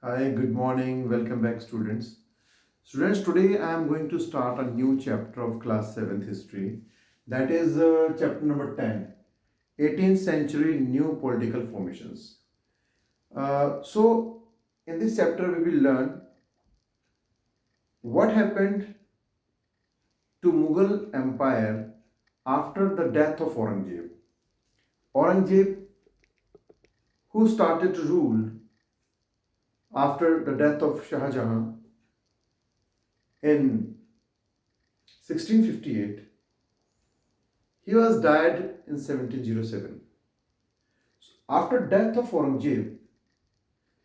Hi, good morning. Welcome back, students. Students, today I am going to start a new chapter of class 7th history. That is chapter number 10, 18th century new political formations. In this chapter, we will learn what happened to Mughal Empire after the death of Aurangzeb. Aurangzeb, who started to rule after the death of Shah Jahan in 1658, he was died in 1707. After death of Aurangzeb,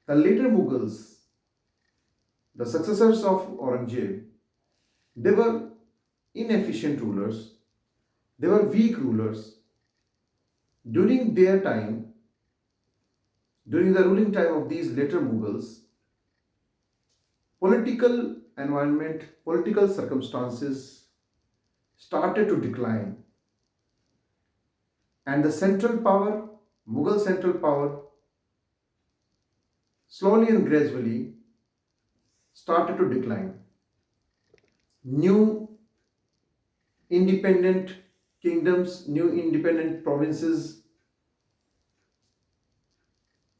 the later Mughals, the successors of Aurangzeb, they were inefficient rulers, they were weak rulers. During their time, during the ruling time of these later Mughals, political environment, political circumstances started to decline, and the central power, Mughal central power, slowly and gradually started to decline. New independent kingdoms, new independent provinces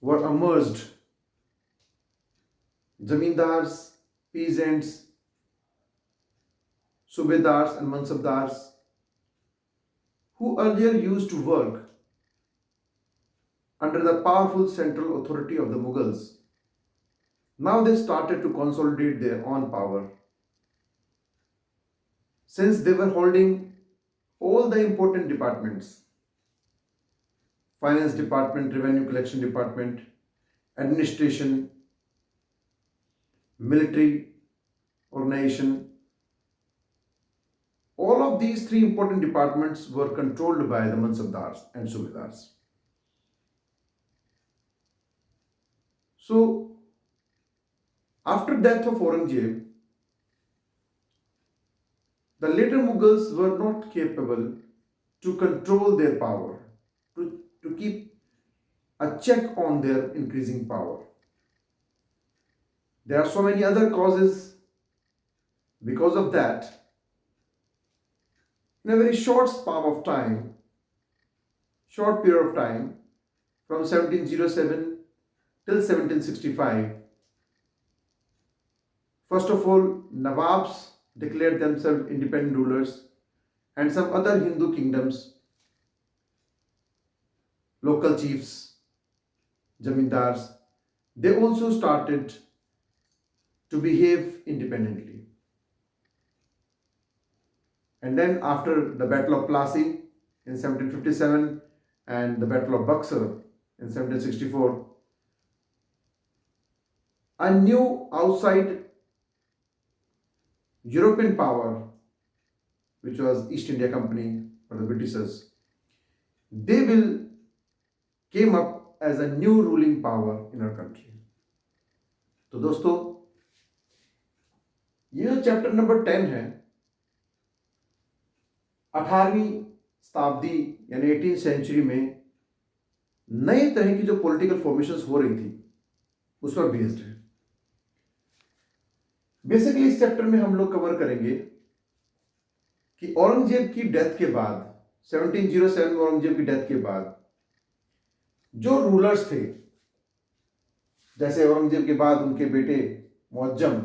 were emerged. Zamindars, peasants, subedars, and mansabdars, who earlier used to work under the powerful central authority of the Mughals, now they started to consolidate their own power. Since they were holding all the important departments, finance department, revenue collection department, administration, military organization, all of these three important departments were controlled by the mansabdars and subedars. So, after death of Aurangzeb, the later Mughals were not capable to control their power, to keep a check on their increasing power. There are so many other causes because of that. In a very short span of time, short period of time, from 1707 till 1765, first of all, Nawabs declared themselves independent rulers, and some other Hindu kingdoms, local chiefs, zamindars, they also started to behave independently. And then after the Battle of Plassey in 1757 and the Battle of Buxar in 1764, a new outside European power, which was East India Company or the Britishers, they will came up as a new ruling power in our country. तो दोस्तों, ये जो chapter number 10 है, 18वीं शताब्दी यानी 18th century में नए तरह की जो पॉलिटिकल फॉर्मेशंस हो रही थी उस पर बेस्ड है. बेसिकली इस चैप्टर में हम लोग कवर करेंगे कि औरंगजेब की डेथ के बाद, 1707 में औरंगजेब की डेथ के बाद जो रूलर्स थे, जैसे औरंगजेब के बाद उनके बेटे मुअज्जम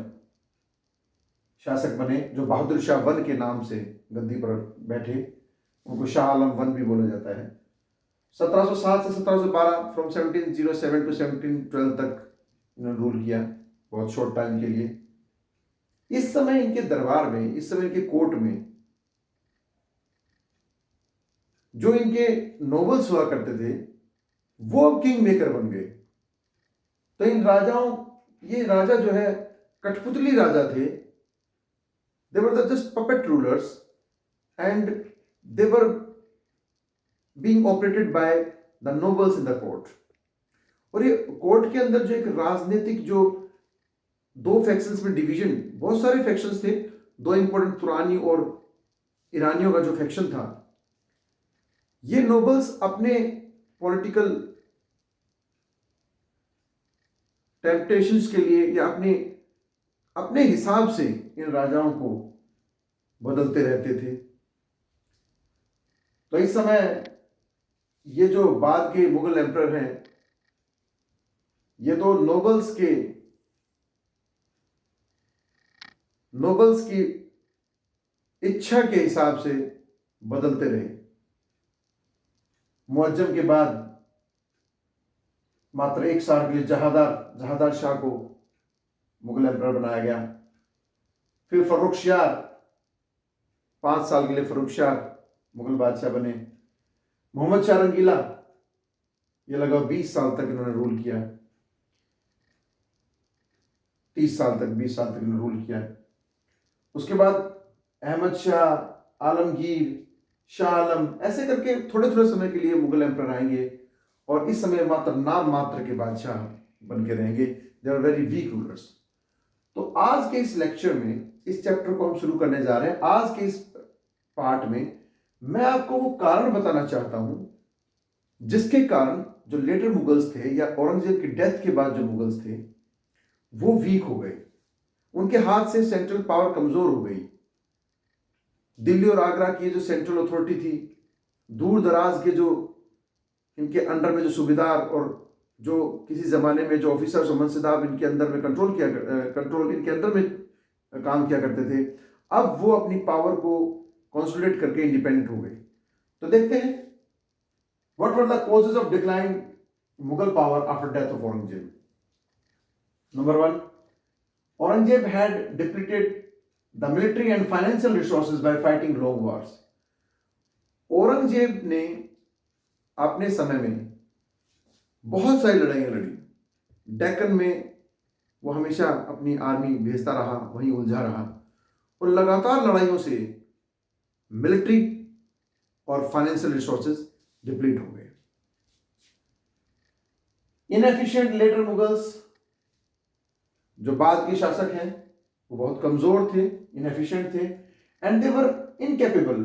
शासक बने, जो बहादुर शाह वन के नाम से गद्दी पर बैठे, उनको शाह आलम वन भी बोला जाता है. 1707 से 1712, फ्रॉम 1707 टू 1712 तक इन्होंने रूल किया, बहुत शॉर्ट टाइम के लिए. इस समय इनके दरबार में, इस समय इनके कोर्ट में जो इनके नोबल्स हुआ करते थे वो अब किंग मेकर बन गए. तो इन राजाओं, ये राजा जो है कठपुतली राजा थे. They were just puppet rulers and they were being operated by the nobles in the court. और ये कोर्ट के अंदर जो एक राजनीतिक, जो दो फैक्शंस में डिवीजन, बहुत सारे फैक्शंस थे. दो इंपॉर्टेंट तुरानी और ईरानियों का जो फैक्शन था, ये नोबल्स अपने पॉलिटिकल टेम्पटेशंस के लिए या अपने अपने हिसाब से इन राजाओं को बदलते रहते थे। तो इस समय ये जो बाद के मुगल एम्परर हैं, ये तो नोबल्स की इच्छा के हिसाब से बदलते रहे। मुअज्जम के बाद मात्र 1 साल के लिए जहादार शाह को मुगल एम्परर बनाया गया। फिर फर्रुखशियार 5 साल के लिए फर्रुखशियार मुगल बादशाह बने। मोहम्मद शाह रंगीला, ये लगभग 20 साल तक इन्होंने रूल किया, 20 साल तक इन्होंने रूल किया। उसके बाद अहमद शाह, आलमगीर, शाह आलम, ऐसे करके थोड़े थोड़े समय के लिए मुगल एम्परर आएंगे और इस समय मात्र नाम मात्र के बादशाह बन के रहेंगे। They are very weak rulers. तो आज के इस लेक्चर में, इस चैप्टर को हम शुरू करने जा रहे हैं। आज के इस पार्ट में मैं आपको वो कारण बताना चाहता हूं जिसके कारण जो लेटर मुगल्स थे या औरंगजेब की डेथ के बाद जो मुगल्स थे वो वीक हो गए, उनके हाथ से सेंट्रल पावर कमजोर हो गई। दिल्ली और आगरा की जो सेंट्रल अथॉरिटी थी, दूर दराज के जो इनके अंडर में जो सूबेदार और जो किसी जमाने में जो ऑफिसर्स और मनसदाब इनके अंदर में कंट्रोल इनके अंदर में काम किया करते थे, अब वो अपनी पावर को कंसोलिडेट करके इंडिपेंडेंट हो गए। तो देखते हैं what were the causes of decline Mughal power after death of Aurangzeb. Number 1, Aurangzeb had depleted the military and financial resources by fighting long wars. Aurangzeb ने अपने समय में बहुत सारी लड़ाइयां लड़ी। डेक्कन में वो हमेशा अपनी आर्मी भेजता रहा, वहीं उलझा रहा और लगातार लड़ाइयों से मिलिट्री और फाइनेंशियल रिसोर्सेज डिप्लीट हो गए। इनएफिशिएंट लेटर मुगल्स, जो बाद के शासक हैं, वो बहुत कमजोर थे, इनएफिशिएंट थे, and they were incapable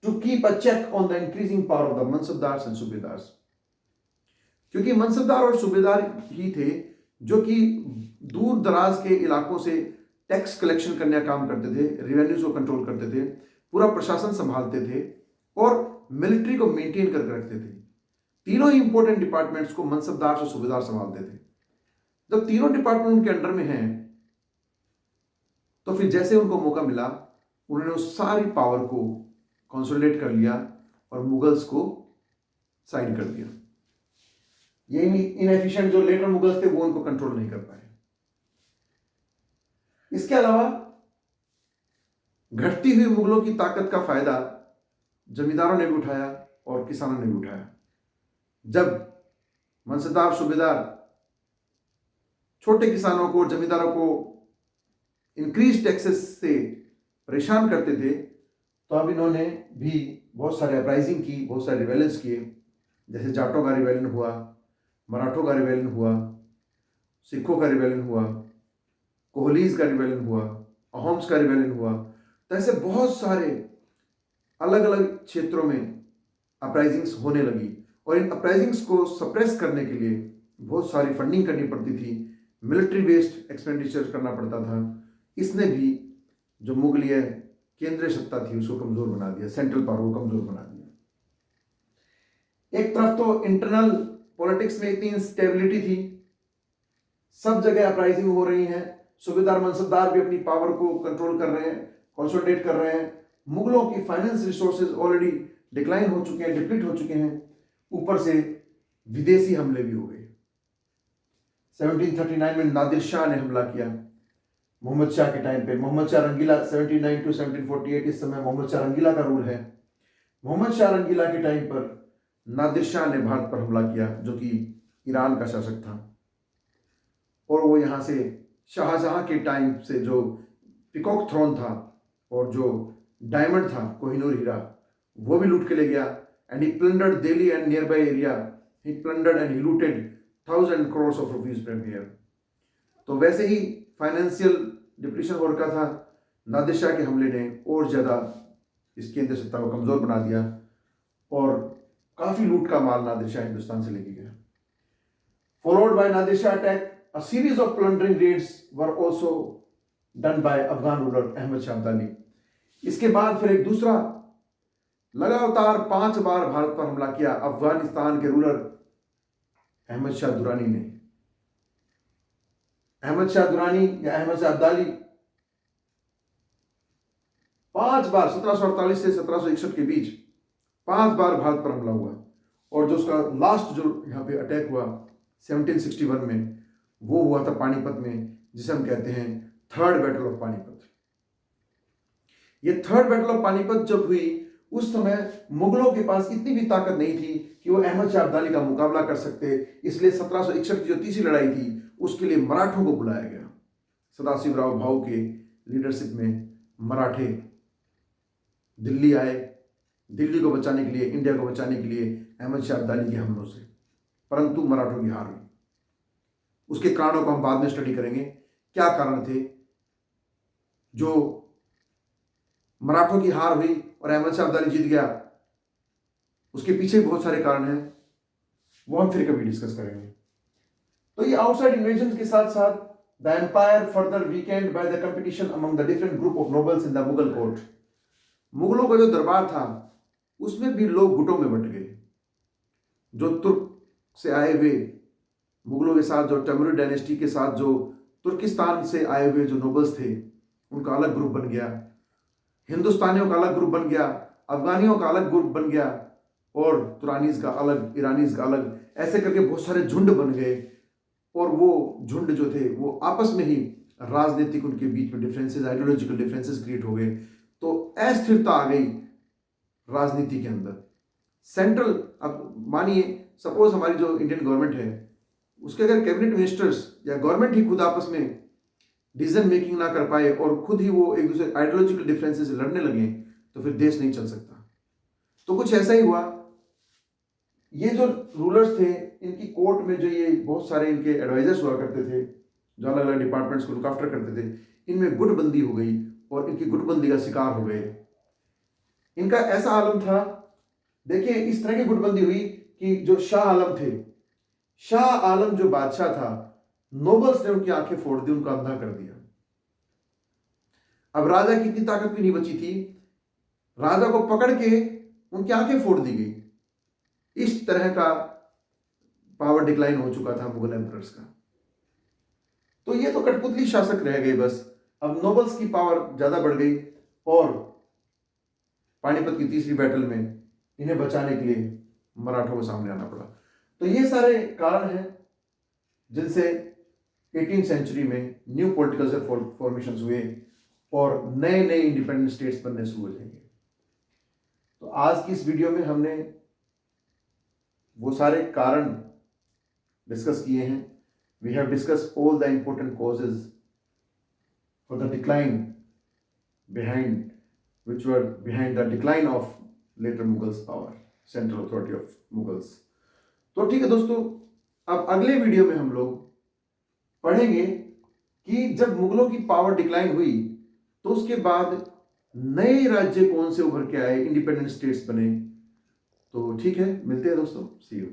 to keep a check on the increasing power of the mansabdars and subedars. क्योंकि मनसबदार और सूबेदार ही थे जो कि दूर दराज के इलाकों से टैक्स कलेक्शन करने का काम करते थे, रेवेन्यूज को कंट्रोल करते थे, पूरा प्रशासन संभालते थे और मिलिट्री को मेंटेन करके रखते थे। तीनों ही इंपॉर्टेंट डिपार्टमेंट्स को मनसबदार और सूबेदार संभालते थे। जब तीनों डिपार्टमेंट उनके अंडर में हैं, तो फिर जैसे उनको मौका मिला, उन्होंने उस सारी पावर को कंसोलिडेट कर लिया और मुगल्स को साइड कर दिया। ये इनएफिशिएंट जो लेटर मुगल्स थे वो उनको कंट्रोल नहीं कर पाए। इसके अलावा घटती हुई मुगलों की ताकत का फायदा जमींदारों ने भी उठाया और किसानों ने भी उठाया। जब मनसबदार सूबेदार छोटे किसानों को, जमींदारों को इंक्रीज टैक्सेस से परेशान करते थे, तो अब इन्होंने भी बहुत सारे अपराइजिंग की, बहुत सारे रिवेलेंस किए। जैसे जाटों का रिवेलन हुआ, मराठों का रिवेलन हुआ, सिखों का रिवेलन हुआ, कोहलीज का रिवेलन हुआ, अहोम्स का रिवेलन हुआ। तो ऐसे बहुत सारे अलग अलग क्षेत्रों में अपराइजिंग्स होने लगी और इन अपराइजिंग्स को सप्रेस करने के लिए बहुत सारी फंडिंग करनी पड़ती थी, मिलिट्री बेस्ड एक्सपेंडिचर करना पड़ता था। इसने भी जो मुगलिय केंद्रीय सत्ता थी उसको कमजोर बना दिया, सेंट्रल पावर को कमजोर बना दिया। एक तरफ तो इंटरनल पॉलिटिक्स में इतनी इंस्टेबिलिटी थी, सब जगह अपराइजिंग हो रही है, सूबेदार मनसबदार भी अपनी पावर को कंट्रोल कर रहे हैं, कंसोलिडेट कर रहे हैं, मुगलों की फाइनेंस रिसोर्सेज ऑलरेडी डिक्लाइन हो चुके हैं, डिप्लीट हो चुके हैं, ऊपर से विदेशी हमले भी हो गए। 1739 में नादिर शाह ने हमला किया मोहम्मद शाह के टाइम पे। मोहम्मद शाह रंगीला 1709 to 1748, इस समय मोहम्मद शाह रंगीला का रूल है। मोहम्मद शाह रंगीला के टाइम पर नादिर शाह ने भारत पर हमला किया, जो कि ईरान का शासक था, और वो यहाँ से शाहजहां के टाइम से जो पिकॉक थ्रोन था और जो डायमंड था, कोहिनूर हीरा, वो भी लूट के ले गया। And he plundered Delhi and near by area, he plundered and he looted 1000 crores of rupees per year। तो वैसे ही फाइनेंशियल डिप्रेशन हो रखा था। नादिर शाह के हमले ने और ज़्यादा इस केंद्र सत्ता को कमज़ोर बना दिया और काफ़ी लूट का माल नादिर शाह हिंदुस्तान से लेके गया। followed by Nadir Shah attack. A series of plundering raids were also done by Afghan ruler Ahmad Shah Abdali. इसके बाद फिर एक दूसरा लगातार 5 बार भारत पर हमला किया अफगानिस्तान के रूलर अहमद शाह दुरानी ने। अहमद शाह दुरानी या अहमद शाह अब्दाली 5 बार 1748 से 1761 के बीच 5 बार भारत पर हमला हुआ, और जो उसका लास्ट जो यहाँ पे अटैक हुआ 1761 में, वो हुआ था पानीपत में, जिसे हम कहते हैं थर्ड बैटल ऑफ पानीपत। ये थर्ड बैटल ऑफ पानीपत जब हुई, उस समय मुगलों के पास इतनी भी ताकत नहीं थी कि वो अहमद शाह अब्दाली का मुकाबला कर सकते, इसलिए 1761 की जो तीसरी लड़ाई थी उसके लिए मराठों को बुलाया गया। सदाशिवराव भाऊ के लीडरशिप में मराठे दिल्ली आए, दिल्ली को बचाने के लिए, इंडिया को बचाने के लिए अहमद शाह अब्दाली के हमलों से, परंतु मराठों की हार हुई। उसके कारणों को हम बाद में स्टडी करेंगे, क्या कारण थे जो मराठों की हार हुई और अहमद शाह अब्दाली जीत गया। उसके पीछे बहुत सारे कारण हैं, वो हम फिर कभी डिस्कस करेंगे। तो ये आउटसाइड इन्वेजन के साथ साथ the empire further weakened by the competition among the different group of nobles in the Mughal court. मुगलों का जो दरबार था उसमें भी लोग गुटों में बंट गए। जो तुर्क से आए हुए मुगलों के साथ, जो तैमूरिड डायनेस्टी के साथ जो तुर्किस्तान से आए हुए जो नोबल्स थे, उनका अलग ग्रुप बन गया, हिंदुस्तानियों का अलग ग्रुप बन गया, अफगानियों का अलग ग्रुप बन गया, और तुरानीज का अलग, ईरानीज का अलग, ऐसे करके बहुत सारे झुंड बन गए। और वो झुंड जो थे वो आपस में ही राजनीतिक, उनके बीच में डिफरेंसेस, आइडियोलॉजिकल डिफरेंसेस क्रिएट हो गए। तो अस्थिरता आ गई राजनीति के अंदर। सेंट्रल, अब मानिए सपोज हमारी जो इंडियन गवर्नमेंट है, उसके अगर कैबिनेट मिनिस्टर्स या गवर्नमेंट ही खुद आपस में डिसीजन मेकिंग ना कर पाए और खुद ही वो एक दूसरे आइडियोलॉजिकल डिफरेंसेस से लड़ने लगे, तो फिर देश नहीं चल सकता। तो कुछ ऐसा ही हुआ। ये जो रूलर्स थे, इनकी कोर्ट में जो ये बहुत सारे इनके एडवाइजर्स हुआ करते थे, जो अलग अलग डिपार्टमेंट्स को लुक आफ्टर करते थे, इनमें गुटबंदी हो गई और इनकी गुटबंदी का शिकार हो गए। इनका ऐसा आलम था, देखिए इस तरह की गुटबंदी हुई कि जो शाह आलम थे, शाह आलम जो बादशाह था, नोबल्स ने उनकी आंखें फोड़ दी, उनको अंधा कर दिया। अब राजा की इतनी ताकत भी नहीं बची थी, राजा को पकड़ के उनकी आंखें फोड़ दी गई। इस तरह का पावर डिक्लाइन हो चुका था मुगल एम्परर्स का। तो ये तो कठपुतली शासक रह गए बस। अब नोबल्स की पावर ज्यादा बढ़ गई और पानीपत की तीसरी बैटल में इन्हें बचाने के लिए मराठों को सामने आना पड़ा। तो ये सारे कारण हैं जिनसे 18वीं सेंचुरी में न्यू पॉलिटिकल फॉर्मेशंस हुए और नए नए इंडिपेंडेंट स्टेट्स बनने शुरू हो जाएंगे। तो आज की इस वीडियो में हमने वो सारे कारण डिस्कस किए हैं। We have discuss all the important causes for the decline behind which were behind the decline of later Mughals power, central authority of Mughals। तो ठीक है दोस्तों, अब अगले वीडियो में हम लोग पढ़ेंगे कि जब मुगलों की पावर डिक्लाइन हुई तो उसके बाद नए राज्य कौन से उभर के आए, इंडिपेंडेंट स्टेट्स बने। तो ठीक है, मिलते हैं दोस्तों, सी यू।